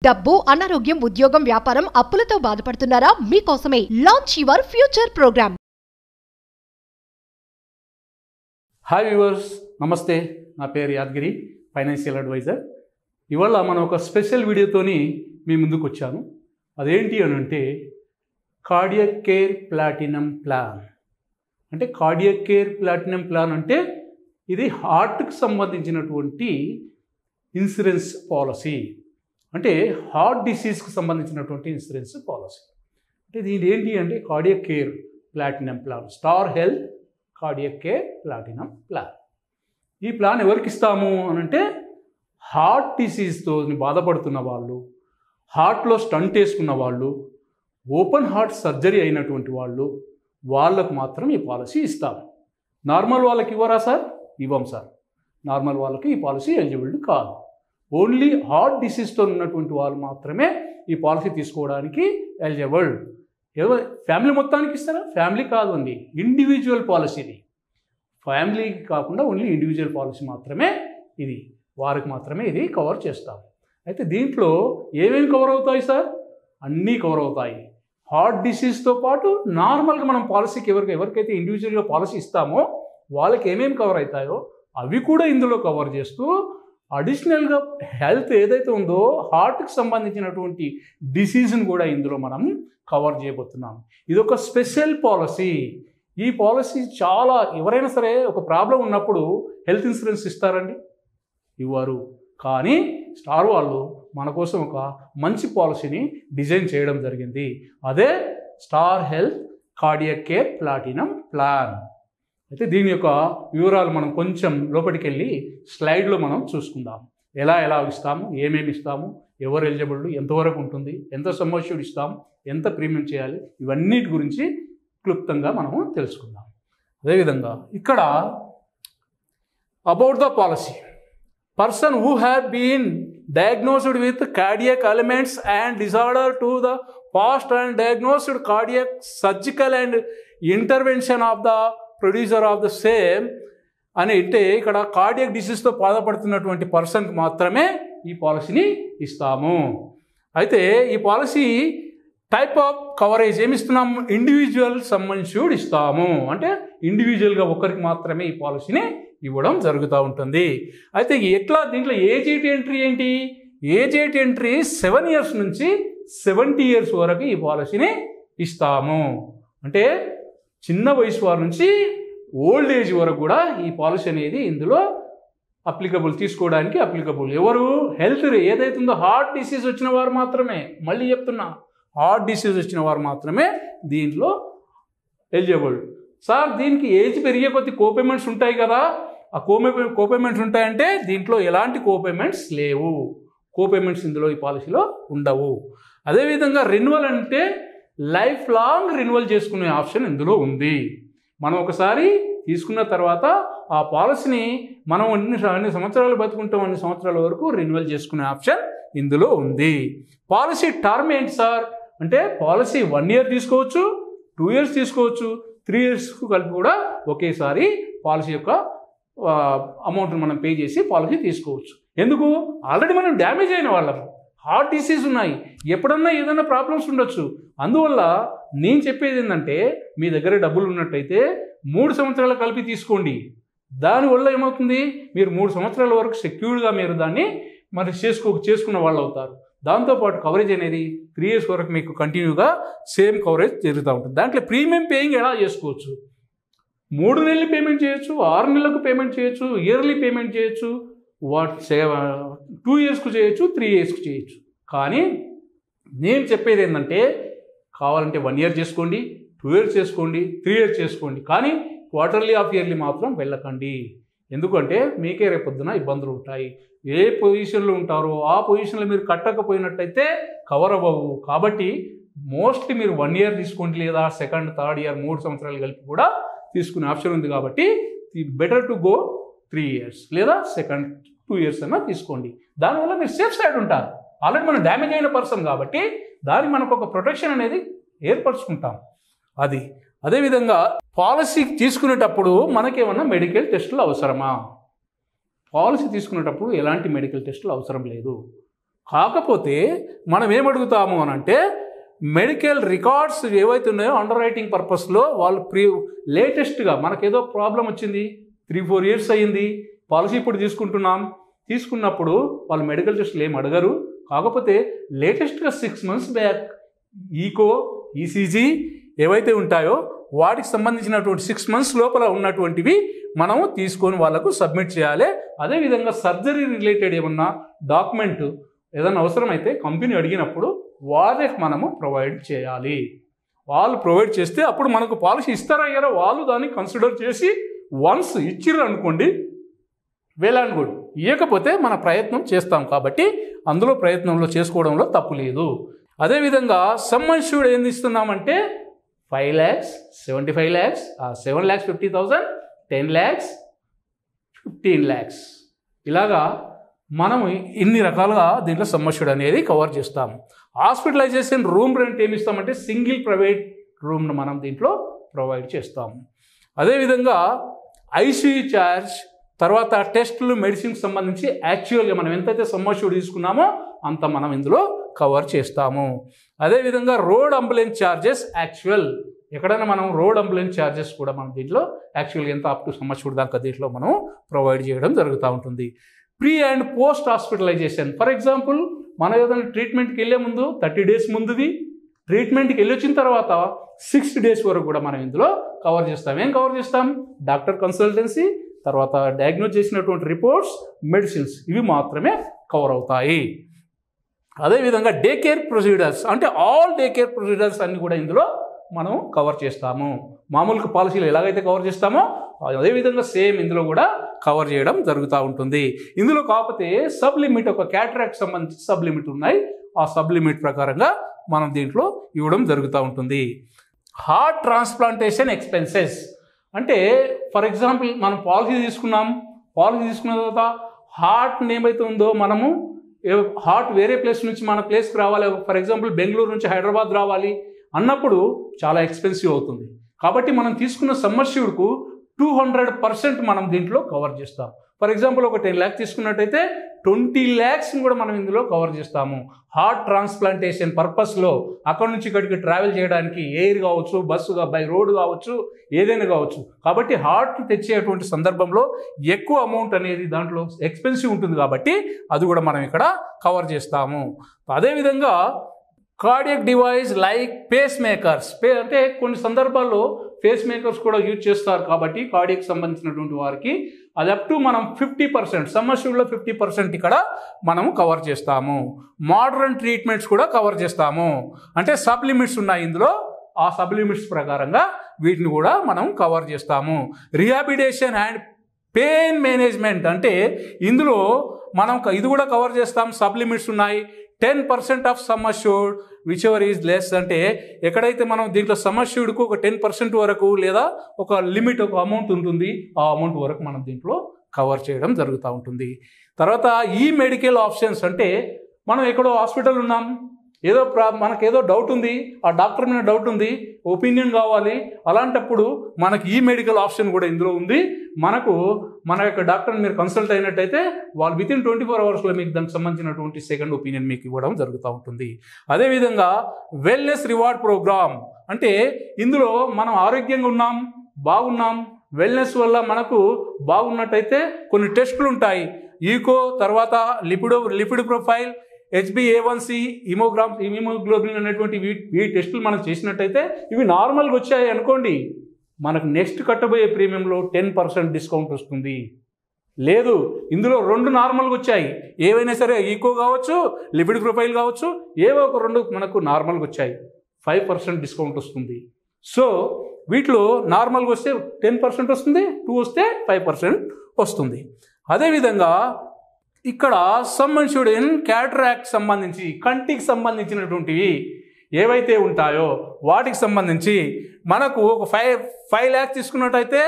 డబ్బు, అనారోగ్యం, ఉద్యోగం, వ్యాపారం, అప్పులతో బాధపడుతున్నారా? మీకోసమే launch your future program. Hi viewers, నమస్తే. నా పేరు యాదగిరి, ఫైనాన్షియల్ అడ్వైజర్. ఇవాళ మనం ఒక స్పెషల్ వీడియోతోని మీ ముందుకు వచ్చాను. అదేంటి అని అంటే కార్డియాక్ కేర్ ప్లాటినం ప్లాన్. అంటే కార్డియాక్ కేర్ ప్లాటినం ప్లాన్ అంటే ఇది హార్ట్కి సంబంధించినటువంటి ఇన్సూరెన్స్ పాలసీ. అంటే హార్ట్ డిసీజ్కి సంబంధించినటువంటి ఇన్సూరెన్స్ పాలసీ. అంటే దీని ఏంటి అంటే cardiac care platinum plan, star health cardiac care platinum plan. ఈ ప్లాన్ ఎవరికి ఇస్తాము అని అంటే హార్ట్ డిసీజ్తో బాధపడుతున్న వాళ్ళు, హార్ట్లో స్టంట్ వేసుకున్న వాళ్ళు, ఓపెన్ హార్ట్ సర్జరీ అయినటువంటి వాళ్ళు, వాళ్ళకు మాత్రం ఈ పాలసీ ఇస్తాము. నార్మల్ వాళ్ళకి ఇవ్వరా సార్? ఇవ్వం సార్. నార్మల్ వాళ్ళకి ఈ పాలసీ ఎలిజిబుల్ కాదు. ఓన్లీ హార్ట్ డిసీజ్తో ఉన్నటువంటి వాళ్ళు మాత్రమే ఈ పాలసీ తీసుకోవడానికి ఎలిజిబుల్. ఫ్యామిలీ మొత్తానికి ఇస్తారా? ఫ్యామిలీ కాదు అండి, ఇండివిజువల్ పాలసీ. ఇది ఫ్యామిలీకి కాకుండా ఓన్లీ ఇండివిజువల్ పాలసీ మాత్రమే. ఇది వారికి మాత్రమే ఇది కవర్ చేస్తాం. అయితే దీంట్లో ఏమేమి కవర్ అవుతాయి సార్? అన్నీ కవర్ అవుతాయి. హార్ట్ డిసీజ్తో పాటు నార్మల్గా మనం పాలసీకి ఎవరికైతే ఇండివిజువల్గా పాలసీ ఇస్తామో వాళ్ళకి ఏమేమి కవర్ అవుతాయో అవి కూడా ఇందులో కవర్ చేస్తూ అడిషనల్గా హెల్త్ ఏదైతే ఉందో హార్ట్కి సంబంధించినటువంటి డిసీజ్ని కూడా ఇందులో మనం కవర్ చేయబోతున్నాం. ఇది ఒక స్పెషల్ పాలసీ. ఈ పాలసీ చాలా, ఎవరైనా సరే ఒక ప్రాబ్లం ఉన్నప్పుడు హెల్త్ ఇన్సూరెన్స్ ఇస్తారండి? ఇవ్వరు. కానీ స్టార్ వాళ్ళు మన కోసం ఒక మంచి పాలసీని డిజైన్ చేయడం జరిగింది. అదే star health cardiac care platinum plan. అయితే దీని యొక్క వివరాలు మనం కొంచెం లోపలికి వెళ్ళి స్లైడ్లో మనం చూసుకుందాం. ఎలా ఇస్తాము, ఏమేమి ఇస్తాము, ఎవరు ఎలిజిబుల్, ఎంతవరకు ఉంటుంది, ఎంత సమ్ అష్యూర్డ్ ఇస్తాము, ఎంత ప్రీమియం చేయాలి, ఇవన్నిటి గురించి క్లుప్తంగా మనము తెలుసుకుందాం. అదేవిధంగా ఇక్కడ about the policy, person who have been diagnosed with cardiac elements and disorder to the past and diagnosed cardiac surgical and intervention of the producer of the same అని అంటే ఇక్కడ కార్డియాక్ డిసీజ్తో బాధపడుతున్నటువంటి పర్సన్కి మాత్రమే ఈ పాలసీని ఇస్తాము. అయితే ఈ పాలసీ టైప్ ఆఫ్ కవరేజ్ ఏమి ఇస్తున్నాము? ఇండివిజువల్ సమ్ ఇన్ష్యూర్డ్ ఇస్తాము. అంటే ఇండివిజువల్గా ఒకరికి మాత్రమే ఈ పాలసీని ఇవ్వడం జరుగుతూ ఉంటుంది. అయితే ఎట్లా దీంట్లో ఏజ్ ఎంట్రీ ఏంటి? ఏజ్ ఎంట్రీ 7 years నుంచి 70 years వరకు ఈ పాలసీని ఇస్తాము. అంటే చిన్న వయసు వారి నుంచి ఓల్డ్ ఏజ్ వరకు కూడా ఈ పాలసీ అనేది ఇందులో తీసుకోవడానికి అప్లికబుల్. ఎవరు? హెల్త్ ఏదైతే ఉందో హార్ట్ డిసీజ్ వచ్చిన వారు మాత్రమే. మళ్ళీ చెప్తున్నా, హార్ట్ డిసీజ్ వచ్చిన వారు మాత్రమే దీంట్లో ఎలిజిబుల్. సార్ దీనికి ఏజ్ పెరిగే కొద్ది కోపేమెంట్స్ ఉంటాయి కదా, ఆ కోపేమెంట్స్ ఉంటాయంటే దీంట్లో ఎలాంటి కోపేమెంట్స్ లేవు. కోపేమెంట్స్ ఇందులో ఈ పాలసీలో ఉండవు. అదేవిధంగా రెన్యువల్ అంటే లైఫ్ లాంగ్ రెన్యువల్ చేసుకునే ఆప్షన్ ఇందులో ఉంది. మనం ఒకసారి తీసుకున్న తర్వాత ఆ పాలసీని మనం అన్ని సంవత్సరాలు బతుకుంటాం, అన్ని సంవత్సరాల వరకు రెన్యువల్ చేసుకునే ఆప్షన్ ఇందులో ఉంది. పాలసీ టర్మ్ ఏంటి సార్ అంటే పాలసీ 1 year తీసుకోవచ్చు, 2 years తీసుకోవచ్చు, 3 yearsకు కలిపి కూడా ఒకేసారి పాలసీ యొక్క అమౌంట్ని మనం పే చేసి పాలసీ తీసుకోవచ్చు. ఎందుకు? ఆల్రెడీ మనం డ్యామేజ్ అయిన వాళ్ళం, హార్ట్ డిసీజ్ ఉన్నాయి, ఎప్పుడన్నా ఏదైనా ప్రాబ్లమ్స్ ఉండొచ్చు. అందువల్ల నేను చెప్పేది ఏంటంటే మీ దగ్గర డబ్బులు ఉన్నట్టయితే 3 సంవత్సరాలు కలిపి తీసుకోండి. దానివల్ల ఏమవుతుంది? మీరు 3 సంవత్సరాల వరకు సెక్యూర్డ్గా మీరు దాన్ని మరి చేసుకున్న వాళ్ళు అవుతారు. దాంతోపాటు కవరేజ్ అనేది 3 years వరకు మీకు కంటిన్యూగా సేమ్ కవరేజ్ జరుగుతూ ఉంటుంది. దాంట్లో ప్రీమియం పేయింగ్ ఎలా చేసుకోవచ్చు? 3 నెలలు పేమెంట్ చేయొచ్చు, 6 నెలలకు పేమెంట్ చేయొచ్చు, ఇయర్లీ పేమెంట్ చేయొచ్చు, 2 yearsకు చేయొచ్చు, 3 yearsకు చేయొచ్చు. కానీ నేను చెప్పేది ఏంటంటే కావాలంటే 1 year చేసుకోండి, 2 years చేసుకోండి, 3 years చేసుకోండి. కానీ క్వార్టర్లీ ఆఫ్ ఇయర్లీ మాత్రం వెళ్ళకండి. ఎందుకంటే మీకే రేపొద్దున ఇబ్బందులు ఉంటాయి. ఏ పొజిషన్లో ఉంటారో ఆ పొజిషన్లో మీరు కట్టకపోయినట్టయితే కవర్ అవ్వవు. కాబట్టి మోస్ట్లీ మీరు 1 year తీసుకోండి, లేదా 2nd, 3rd year 3 సంవత్సరాలు కలిపి కూడా తీసుకునే ఆప్షన్ ఉంది. కాబట్టి బెటర్ టు గో 3 years లేదా 2nd 2 years అన్నా తీసుకోండి. దానివల్ల మీరు సేఫ్ సైడ్ ఉంటారు. ఆల్రెడీ మనం డ్యామేజ్ అయిన పర్సన్ కాబట్టి దానికి మనకు ఒక ప్రొటెక్షన్ అనేది ఏర్పరచుకుంటాం. అదేవిధంగా పాలసీ తీసుకునేటప్పుడు మనకేమన్నా మెడికల్ టెస్టులు అవసరమా? పాలసీ తీసుకునేటప్పుడు ఎలాంటి మెడికల్ టెస్టులు అవసరం లేదు. కాకపోతే మనం ఏమడుగుతాము అని అంటే మెడికల్ రికార్డ్స్ ఏవైతే ఉన్నాయో అండర్ రైటింగ్ పర్పస్లో వాళ్ళు లేటెస్ట్గా మనకేదో ప్రాబ్లం వచ్చింది 3-4 years అయ్యింది, పాలసీ ఇప్పుడు తీసుకున్నప్పుడు వాళ్ళు మెడికల్ టెస్టులు ఏం అడగరు. కాకపోతే లేటెస్ట్గా 6 months బ్యాక్ ఈకో ఈసీజీ ఏవైతే ఉంటాయో వాటికి సంబంధించినటువంటి 6 months లోపల ఉన్నటువంటివి మనము తీసుకొని వాళ్ళకు సబ్మిట్ చేయాలి. అదేవిధంగా సర్జరీ రిలేటెడ్ ఏమన్నా డాక్యుమెంట్ ఏదైనా అవసరమైతే కంపెనీ అడిగినప్పుడు వాళ్ళకి మనము ప్రొవైడ్ చేయాలి. వాళ్ళు ప్రొవైడ్ చేస్తే అప్పుడు మనకు పాలసీ ఇస్తారా అయ్యారో వాళ్ళు దాన్ని కన్సిడర్ చేసి వన్స్ ఇచ్చిర్రు అనుకోండి వెల్ అండ్ గుడ్, ఇవ్వకపోతే మన ప్రయత్నం చేస్తాం కాబట్టి అందులో ప్రయత్నంలో చేసుకోవడంలో తప్పు లేదు. అదేవిధంగా సమ్ అష్యూర్డ్ ఏంది ఇస్తున్నామంటే 5 lakhs, 75 lakhs, 7,50,000, 10 lakhs, 15 lakhs ఇలాగా మనం ఇన్ని రకాలుగా దీంట్లో సమ్ అష్యూర్డ్ అనేది కవర్ చేస్తాం. హాస్పిటలైజేషన్ రూమ్ రెంట్ ఏమి ఇస్తామంటే సింగిల్ ప్రైవేట్ రూమ్ను మనం దీంట్లో ప్రొవైడ్ చేస్తాము. అదేవిధంగా ఐసీయూ ఛార్జ్, తర్వాత టెస్టులు, మెడిసిన్కి సంబంధించి యాక్చువల్గా మనం ఎంతైతే సమ్ అష్యూర్డ్ తీసుకున్నామో అంత మనం ఇందులో కవర్ చేస్తాము. అదేవిధంగా రోడ్ అంబులెన్స్ ఛార్జెస్ యాక్చువల్, ఎక్కడైనా మనం రోడ్ అంబులెన్స్ ఛార్జెస్ కూడా మనం దీంట్లో యాక్చువల్గా ఎంత అప్ టు సమ్ అష్యూర్డ్ దాకా దీంట్లో మనం ప్రొవైడ్ చేయడం జరుగుతూ ఉంటుంది. Pre and post hospitalization, for example మనం ఏదైనా ట్రీట్మెంట్కి వెళ్ళే ముందు 30 days ముందుది, ట్రీట్మెంట్కి వెళ్ళి వచ్చిన తర్వాత 60 days వరకు కూడా మనం ఇందులో కవర్ చేస్తాం. ఏం కవర్ చేస్తాం? డాక్టర్ కన్సల్టెన్సీ, తర్వాత డయాగ్నోజ్ చేసినటువంటి రిపోర్ట్స్, మెడిసిన్స్, ఇవి మాత్రమే కవర్ అవుతాయి. అదేవిధంగా డే కేర్ ప్రొసీడర్స్ అంటే ఆల్ డే కేర్ ప్రొసీడర్స్ అన్ని కూడా ఇందులో మనం కవర్ చేస్తాము. మామూలుగా పాలసీలు ఎలాగైతే కవర్ చేస్తామో అదేవిధంగా సేమ్ ఇందులో కూడా కవర్ చేయడం జరుగుతూ ఉంటుంది. ఇందులో కాకపోతే సబ్ లిమిట్, ఒక క్యాటరాక్ట్ సంబంధించి సబ్ లిమిట్ ఉన్నాయి, ఆ సబ్ లిమిట్ ప్రకారంగా మనం దీంట్లో ఇవ్వడం జరుగుతూ ఉంటుంది. హార్ట్ ట్రాన్స్ప్లాంటేషన్ ఎక్స్పెన్సెస్ అంటే ఫర్ ఎగ్జాంపుల్ మనం పాలసీ తీసుకున్న తర్వాత హార్ట్ ఏమైతే ఉందో మనము హార్ట్ వేరే ప్లేస్ నుంచి మన ప్లేస్కి రావాలి, ఫర్ ఎగ్జాంపుల్ బెంగళూరు నుంచి హైదరాబాద్ రావాలి అన్నప్పుడు చాలా ఎక్స్పెన్సివ్ అవుతుంది. కాబట్టి మనం తీసుకున్న సమ్ అష్యూర్డ్కు 200% మనం దీంట్లో కవర్ చేస్తాం. ఫర్ ఎగ్జాంపుల్ ఒక 10 lakhs తీసుకున్నట్టయితే 20 lakhs కూడా మనం ఇందులో కవర్ చేస్తాము. హార్ట్ ట్రాన్స్ప్లాంటేషన్ పర్పస్లో అక్కడ నుంచి ఇక్కడికి ట్రావెల్ చేయడానికి ఎయిర్ కావచ్చు, బస్సుగా బై రోడ్ కావచ్చు, ఏదైనా కావచ్చు. కాబట్టి హార్ట్ తెచ్చేటువంటి సందర్భంలో ఎక్కువ అమౌంట్ అనేది దాంట్లో ఎక్స్పెన్సివ్ ఉంటుంది కాబట్టి అది కూడా మనం ఇక్కడ కవర్ చేస్తాము. అదేవిధంగా cardiac device like pacemakers, అంటే కొన్ని సందర్భాల్లో పేస్ మేకర్స్ కూడా యూజ్ చేస్తారు కాబట్టి కార్డియక్ సంబంధించినటువంటి వారికి అది అప్ టు మనం 50%, సమ్ అష్యూర్డ్లో 50% ఇక్కడ మనము కవర్ చేస్తాము. మోడర్న్ ట్రీట్మెంట్స్ కూడా కవర్ చేస్తాము. అంటే సబ్ లిమిట్స్ ఉన్నాయి ఇందులో, ఆ సబ్ లిమిట్స్ ప్రకారంగా వీటిని కూడా మనం కవర్ చేస్తాము. రిహాబిలిటేషన్ అండ్ పెయిన్ మేనేజ్మెంట్ అంటే ఇందులో మనం ఇది కూడా కవర్ చేస్తాం. సబ్ లిమిట్స్ ఉన్నాయి. 10% of sum assured which ever is less, అంటే ఎక్కడైతే మనం దీంట్లో సమ్ అష్యూర్డ్కు ఒక 10% వరకు లేదా ఒక లిమిట్, ఒక అమౌంట్ ఉంటుంది, ఆ అమౌంట్ వరకు మనం దీంట్లో కవర్ చేయడం జరుగుతూ ఉంటుంది. తర్వాత ఈ మెడికల్ ఆప్షన్స్ అంటే మనం ఎక్కడో హాస్పిటల్ ఉన్నాం, ఏదో మనకేదో డౌట్ ఉంది, ఆ డాక్టర్ మీద డౌట్ ఉంది, ఒపీనియన్ కావాలి, అలాంటప్పుడు మనకి ఈ మెడికల్ ఆప్షన్ కూడా ఇందులో ఉంది. మన యొక్క డాక్టర్ని మీరు కన్సల్ట్ అయినట్టయితే వాళ్ళు వితిన్ 24 hours మీకు దానికి సంబంధించినటువంటి సెకండ్ ఒపీనియన్ మీకు ఇవ్వడం జరుగుతూ ఉంటుంది. అదేవిధంగా వెల్నెస్ రివార్డ్ ప్రోగ్రామ్ అంటే ఇందులో మనం ఆరోగ్యంగా బాగున్నాం, వెల్నెస్ వల్ల మనకు బాగున్నట్టయితే కొన్ని టెస్టులు ఉంటాయి. ఈకో, తర్వాత లిపిడ్ ప్రొఫైల్, HbA1c, హిమోగ్లోబిన్ అనేటువంటి ఈ టెస్టులు మనం చేసినట్టయితే ఇవి నార్మల్గా వచ్చాయి అనుకోండి, మనకు నెక్స్ట్ కట్టబోయే ప్రీమియంలో 10% డిస్కౌంట్ వస్తుంది. లేదు ఇందులో 2 నార్మల్గా వచ్చాయి, ఏవైనా సరే ఈకో కావచ్చు, లిపిడ్ ప్రొఫైల్ కావచ్చు, ఏవో ఒక 2 మనకు నార్మల్గా వచ్చాయి, 5% డిస్కౌంట్ వస్తుంది. సో వీటిలో నార్మల్గా వస్తే 10% వస్తుంది, 2 వస్తే 5% వస్తుంది. అదేవిధంగా ఇక్కడ సమ్ అష్యూర్డ్ ఇన్ క్యాటరాక్ట్ సంబంధించి కంటికి సంబంధించినటువంటివి ఏవైతే ఉంటాయో వాటికి సంబంధించి మనకు ఒక 5 lakhs తీసుకున్నట్టయితే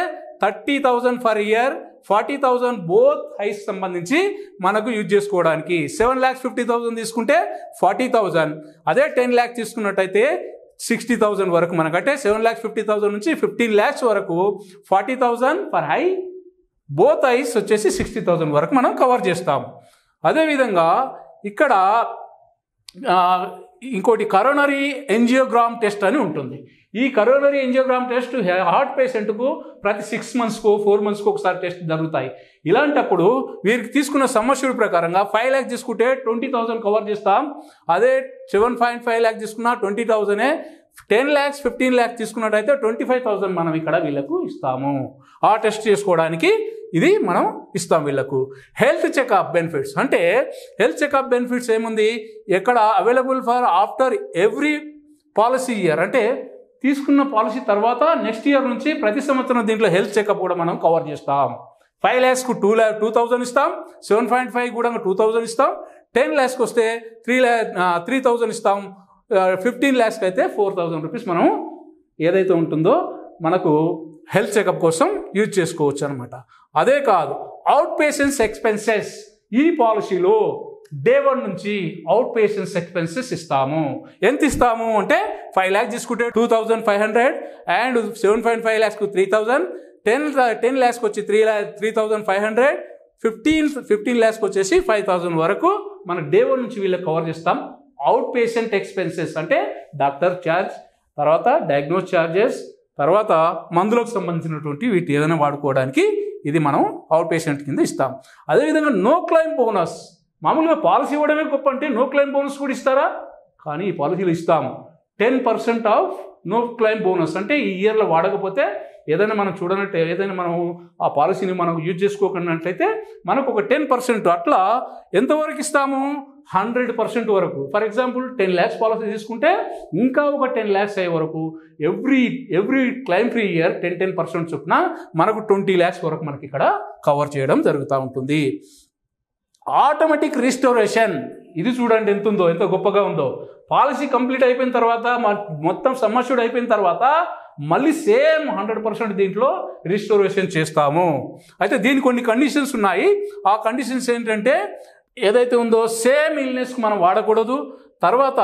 30,000 ఫర్ ఇయర్, 40,000 బోత్ హైస్ సంబంధించి మనకు యూజ్ చేసుకోవడానికి. 7,50,000 తీసుకుంటే 40,000, అదే 10 lakhs తీసుకున్నట్టయితే 60,000 వరకు మనకంటే 7,50,000 నుంచి 15 lakhs వరకు 40,000 ఫర్ హై, బోత్ ఐస్ వచ్చేసి 60,000 వరకు మనం కవర్ చేస్తాం. అదేవిధంగా ఇక్కడ ఇంకోటి కరోనరీ ఎంజియోగ్రామ్ టెస్ట్ అని ఉంటుంది. ఈ కరోనరీ ఎంజియోగ్రామ్ టెస్ట్ హార్ట్ పేషెంట్కు ప్రతి 6 monthsకు 4 monthsకు ఒకసారి టెస్ట్ జరుగుతాయి. ఇలాంటప్పుడు వీరికి తీసుకున్న సమస్యల ప్రకారంగా 5 lakhs తీసుకుంటే 20,000 కవర్ చేస్తాం. అదే 7.5 lakhs తీసుకున్నా 20,000. 10 lakhs 15 lakhs తీసుకున్నట్టయితే 25,000 మనం ఇక్కడ వీళ్ళకు ఇస్తాము. ఆ టెస్ట్ చేసుకోవడానికి ఇది మనం ఇస్తాం వీళ్ళకు. హెల్త్ చెకప్ బెనిఫిట్స్ అంటే హెల్త్ చెకప్ బెనిఫిట్స్ ఏముంది, ఎక్కడ available for after every policy year, అంటే తీసుకున్న పాలసీ తర్వాత నెక్స్ట్ ఇయర్ నుంచి ప్రతి సంవత్సరం దీంట్లో హెల్త్ చెకప్ కూడా మనం కవర్ చేస్తాం. 5 lakhsకు 2,000 ఇస్తాం. 7.5 కూడా 2,000 ఇస్తాం. 10 lakhsకి వస్తే 3,000 ఇస్తాం. 15 lakhsకి అయితే 4,000 రూపీస్ మనం ఏదైతే ఉంటుందో మనకు హెల్త్ చెకప్ కోసం యూజ్ చేసుకోవచ్చు అనమాట. అదే కాదు, అవుట్ పేషెంట్స్ ఎక్స్పెన్సెస్ ఈ పాలసీలో డే 1 నుంచి అవుట్ పేషెంట్స్ ఎక్స్పెన్సెస్ ఇస్తాము. ఎంత ఇస్తాము అంటే 5 lakhs తీసుకుంటే 2,500 అండ్ 7.5 lakhsకు 3,000, 10 lakhsకి వచ్చి 3,500, 15 lakhsకి వచ్చేసి 5,000 వరకు మన డే 1 నుంచి వీళ్ళకి కవర్ చేస్తాం. అవుట్ పేషెంట్ ఎక్స్పెన్సెస్ అంటే డాక్టర్ ఛార్జ్, తర్వాత డయాగ్నోస్ ఛార్జెస్, తర్వాత మందులకు సంబంధించినటువంటి వీటి ఏదైనా వాడుకోవడానికి ఇది మనం అవుట్ పేషెంట్ కింద ఇస్తాం. అదేవిధంగా నో క్లెయిమ్ బోనస్, మామూలుగా పాలసీ ఇవ్వడమే గొప్ప అంటే నో క్లెయిమ్ బోనస్ కూడా ఇస్తారా? కానీ ఈ పాలసీలు ఇస్తాము. 10% ఆఫ్ నో క్లెయిమ్ బోనస్ అంటే ఈ ఇయర్లో వాడకపోతే ఏదైనా మనం చూడనట్టు ఏదైనా మనం ఆ పాలసీని మనం యూజ్ చేసుకోకున్నట్లయితే మనకు ఒక 10% అట్లా ఎంతవరకు ఇస్తాము? 100% వరకు. ఫర్ ఎగ్జాంపుల్ 10 lakhs పాలసీ తీసుకుంటే ఇంకా ఒక 10 lakhs అయ్యే వరకు ఎవ్రీ క్లెయిమ్ ఫ్రీ ఇయర్ 10% చొప్పున మనకు 20 lakhs వరకు మనకి ఇక్కడ కవర్ చేయడం జరుగుతూ ఉంటుంది. ఆటోమేటిక్ రిస్టోరేషన్, ఇది చూడండి ఎంత ఉందో, ఎంత గొప్పగా ఉందో. పాలసీ కంప్లీట్ అయిపోయిన తర్వాత మొత్తం సమ్మష్యూడ్ అయిపోయిన తర్వాత మళ్ళీ సేమ్ 100% దీంట్లో రిస్టోరేషన్ చేస్తాము. అయితే దీనికి కొన్ని కండిషన్స్ ఉన్నాయి. ఆ కండిషన్స్ ఏంటంటే ఏదైతే ఉందో సేమ్ ఇల్నెస్కి మనం వాడకూడదు, తర్వాత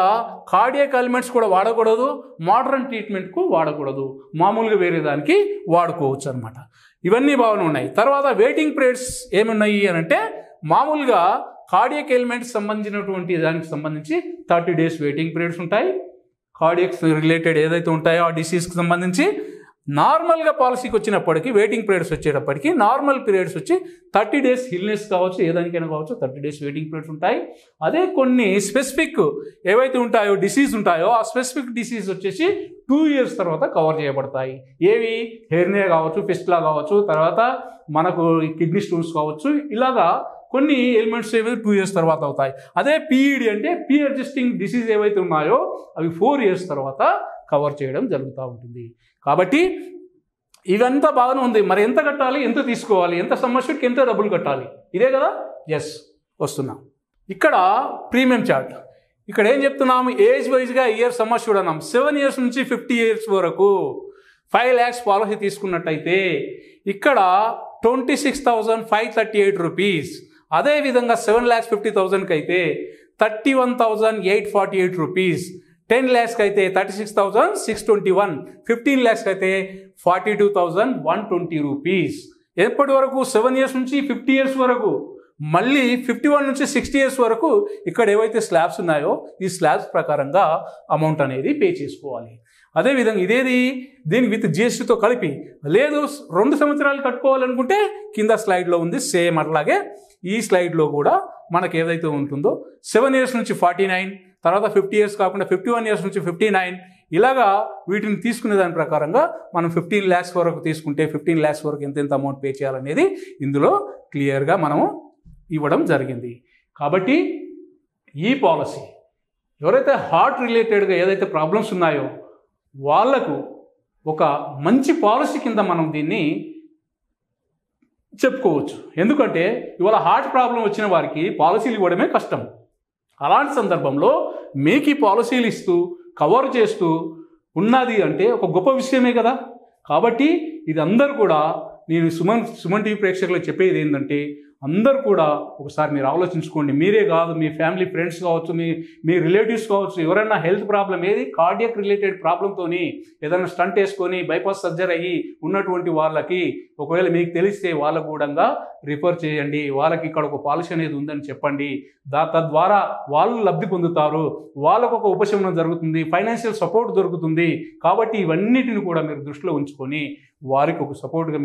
కార్డియాక్ ఎలిమెంట్స్ కూడా వాడకూడదు, మోడర్న్ ట్రీట్మెంట్కు వాడకూడదు, మామూలుగా వేరే దానికి వాడుకోవచ్చు అనమాట. ఇవన్నీ బాగానే ఉన్నాయి. తర్వాత వెయిటింగ్ పీరియడ్స్ ఏమున్నాయి అని అంటే మామూలుగా కార్డియాక్ ఎలిమెంట్స్ సంబంధించినటువంటి దానికి సంబంధించి 30 days వెయిటింగ్ పీరియడ్స్ ఉంటాయి. కార్డియాక్ రిలేటెడ్ ఏదైతే ఉంటాయో ఆ డిసీజ్కి సంబంధించి నార్మల్గా పాలసీకి వచ్చినప్పటికీ వెయిటింగ్ పీరియడ్స్ వచ్చేటప్పటికి నార్మల్ పీరియడ్స్ వచ్చి 30 days హిల్నెస్ కావచ్చు, ఏదానికైనా కావచ్చు 30 days వెయిటింగ్ పీరియడ్స్ ఉంటాయి. అదే కొన్ని స్పెసిఫిక్ ఏవైతే ఉంటాయో డిసీజ్ ఉంటాయో ఆ స్పెసిఫిక్ డిసీజ్ వచ్చేసి 2 years తర్వాత కవర్ చేయబడతాయి. ఏవి? హెర్నియా కావచ్చు, ఫిస్టులా కావచ్చు, తర్వాత మనకు కిడ్నీ స్టోన్స్ కావచ్చు, ఇలాగా కొన్ని ఎలిమెంట్స్ ఏవైతే 2 years తర్వాత అవుతాయి. అదే పీఈడి అంటే పీ అడ్జస్టింగ్ డిసీజ్ ఏవైతే ఉన్నాయో అవి 4 years తర్వాత కవర్ చేయడం జరుగుతూ ఉంటుంది. కాబట్టి ఇదంతా బాగానే ఉంది. మరి ఎంత కట్టాలి, ఎంత తీసుకోవాలి, ఎంత సమస్యకి ఎంత డబ్బులు కట్టాలి, ఇదే కదా? ఎస్, వస్తున్నాం. ఇక్కడ ప్రీమియం చార్ట్, ఇక్కడ ఏం చెప్తున్నాము? ఏజ్ వైజ్గా ఇయర్ సమస్య చూడన్నాం. 7 years నుంచి 50 years వరకు 5 lakhs పాలసీ తీసుకున్నట్టయితే ఇక్కడ 26,538 రూపీస్. అదేవిధంగా 7,50,000కి అయితే 31,848 రూపీస్. 10 lakhsకి అయితే 36,621. 15 lakhsకి అయితే 42,120 రూపీస్. ఎప్పటి వరకు? 7 years నుంచి 50 years వరకు. మళ్ళీ 51 నుంచి 60 years వరకు ఇక్కడ ఏవైతే స్లాబ్స్ ఉన్నాయో ఈ స్లాబ్స్ ప్రకారంగా అమౌంట్ అనేది పే చేసుకోవాలి. అదేవిధంగా ఇదేది దీని విత్ జిఎస్టీతో కలిపి, లేదు 2 సంవత్సరాలు కట్టుకోవాలనుకుంటే కింద స్లైడ్లో ఉంది సేమ్ అట్లాగే ఈ స్లైడ్లో కూడా మనకు ఏదైతే ఉంటుందో 7 years నుంచి 49, తర్వాత 50 years కాకుండా 51 years నుంచి 59, ఇలాగా వీటిని తీసుకునే దాని ప్రకారంగా మనం 15 lakhs వరకు తీసుకుంటే 15 lakhs వరకు ఎంత అమౌంట్ పే చేయాలనేది ఇందులో క్లియర్గా మనము ఇవ్వడం జరిగింది. కాబట్టి ఈ పాలసీ ఎవరైతే హార్ట్ రిలేటెడ్గా ఏదైతే ప్రాబ్లమ్స్ ఉన్నాయో వాళ్లకు ఒక మంచి పాలసీ కింద మనం దీన్ని చెప్పుకోవచ్చు. ఎందుకంటే ఇవాళ హార్ట్ ప్రాబ్లం వచ్చిన వారికి పాలసీలు ఇవ్వడమే కష్టం. అలాంటి సందర్భంలో మీకు ఈ పాలసీలు ఇస్తూ కవర్ చేస్తూ ఉన్నది అంటే ఒక గొప్ప విషయమే కదా. కాబట్టి ఇది అందరూ కూడా నేను సుమన్ టీవీ ప్రేక్షకులకు చెప్పేది ఏంటంటే అందరూ కూడా ఒకసారి మీరు ఆలోచించుకోండి. మీరే కాదు, మీ ఫ్యామిలీ ఫ్రెండ్స్ కావచ్చు, మీ రిలేటివ్స్ కావచ్చు, ఎవరైనా హెల్త్ ప్రాబ్లం ఏది కార్డియక్ రిలేటెడ్ ప్రాబ్లంతోని ఏదైనా స్టంట్ వేసుకొని బైపాస్ సర్జరీ అయ్యి ఉన్నటువంటి వాళ్ళకి ఒకవేళ మీకు తెలిస్తే వాళ్ళకు కూడా రిఫర్ చేయండి. వాళ్ళకి ఇక్కడ ఒక పాలసీ అనేది ఉందని చెప్పండి. తద్వారా వాళ్ళు లబ్ధి పొందుతారు, వాళ్ళకు ఒక ఉపశమనం జరుగుతుంది, ఫైనాన్షియల్ సపోర్ట్ దొరుకుతుంది. కాబట్టి ఇవన్నిటిని కూడా మీరు దృష్టిలో ఉంచుకొని వారికి ఒక సపోర్ట్గా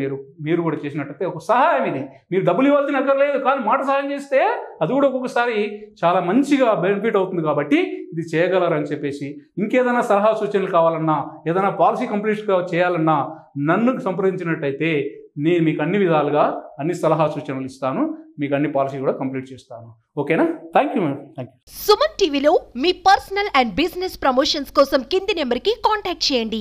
మీరు కూడా చేసినట్టయితే ఒక సహాయం, ఇది మీరు డబ్బులు ఇవ్వాల్సిన అక్కర్లేదు, కానీ మాట సహాయం చేస్తే అది కూడా ఒక్కొక్కసారి చాలా మంచిగా బెనిఫిట్ అవుతుంది. కాబట్టి ఇది చేయగలరని చెప్పేసి ఇంకేదైనా సలహా సూచనలు కావాలన్నా, ఏదైనా పాలసీ కంప్లీట్గా చేయాలన్నా నన్ను సంప్రదించినట్టయితే నేను మీకు అన్ని విధాలుగా అన్ని సలహా సూచనలు ఇస్తాను, మీకు అన్ని పాలసీ కూడా కంప్లీట్ చేస్తాను. ఓకేనా? Thank you madam. Thank you. Suman టీవీలో మీ పర్సనల్ అండ్ బిజినెస్ ప్రమోషన్స్ కోసం కింది నెంబర్కి కాంటాక్ట్ చేయండి.